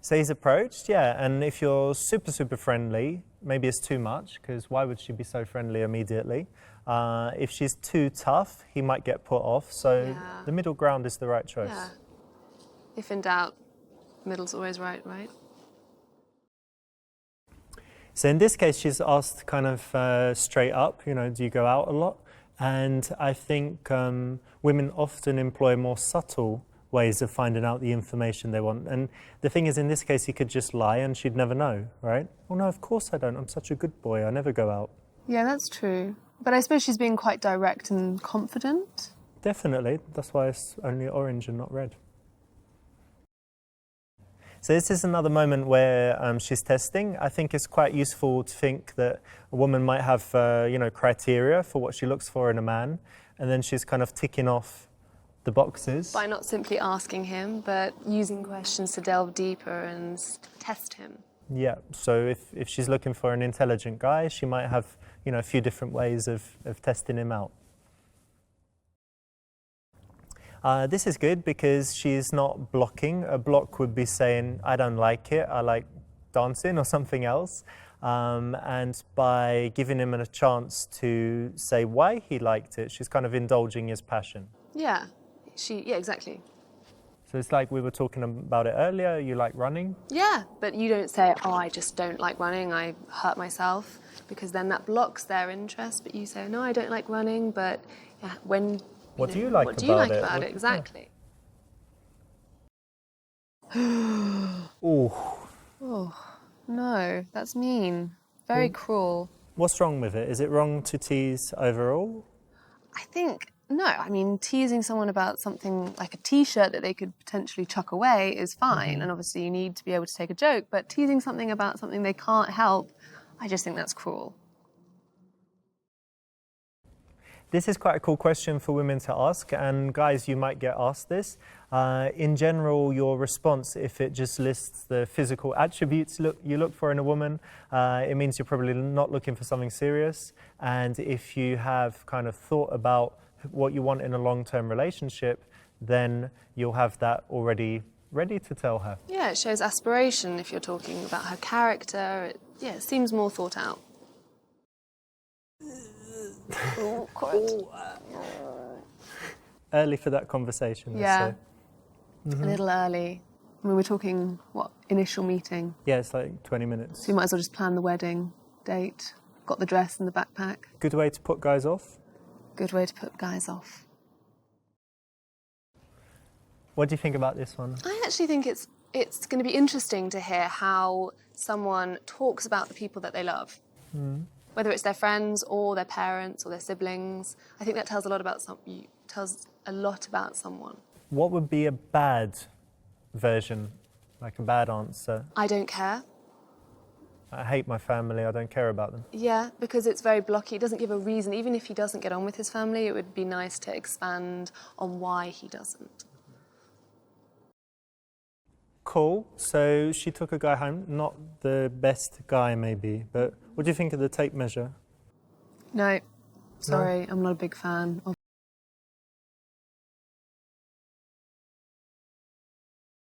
So he's approached, yeah, and if you're super, super friendly, maybe it's too much, because why would she be so friendly immediately? If she's too tough, he might get put off, so the middle ground is the right choice. Yeah. If in doubt, middle's always right, right? So in this case, she's asked kind of straight up, do you go out a lot? And I think women often employ more subtle ways of finding out the information they want. And the thing is, in this case, he could just lie and she'd never know, right? Oh no, of course I don't. I'm such a good boy. I never go out. Yeah, that's true. But I suppose she's being quite direct and confident. Definitely. That's why it's only orange and not red. So this is another moment where she's testing. I think it's quite useful to think that a woman might have, criteria for what she looks for in a man, and then she's kind of ticking off the boxes. By not simply asking him, but using questions to delve deeper and test him. Yeah, so if she's looking for an intelligent guy, she might have, a few different ways of testing him out. This is good because she's not blocking. A block would be saying, I don't like it, I like dancing or something else. And by giving him a chance to say why he liked it, she's kind of indulging his passion. Yeah, exactly. So it's like we were talking about it earlier, you like running? Yeah, but you don't say, oh, I just don't like running, I hurt myself, because then that blocks their interest. But you say, no, I don't like running, but yeah, What do you like about it? Exactly. Ooh. Oh, no, that's mean. Very cruel. What's wrong with it? Is it wrong to tease overall? I think, no, I mean, teasing someone about something like a t-shirt that they could potentially chuck away is fine. And obviously you need to be able to take a joke, but teasing something about something they can't help, I just think that's cruel. This is quite a cool question for women to ask, and guys, you might get asked this. In general, your response, if it just lists the physical attributes you look for in a woman, it means you're probably not looking for something serious. And if you have kind of thought about what you want in a long-term relationship, then you'll have that already ready to tell her. Yeah, it shows aspiration if you're talking about her character. It seems more thought out. Early for that conversation, Yeah, let's say. a little early. I mean, we're talking, initial meeting? Yeah, it's like 20 minutes. So you might as well just plan the wedding date, got the dress and the backpack. Good way to put guys off? Good way to put guys off. What do you think about this one? I actually think it's going to be interesting to hear how someone talks about the people that they love. Whether it's their friends or their parents or their siblings. I think that tells a lot about someone. What would be a bad version, like a bad answer? I don't care. I hate my family, I don't care about them. Yeah, because it's very blocky. It doesn't give a reason. Even if he doesn't get on with his family, it would be nice to expand on why he doesn't. Cool. So she took a guy home, not the best guy maybe, but what do you think of the tape measure? No, sorry, I'm not a big fan of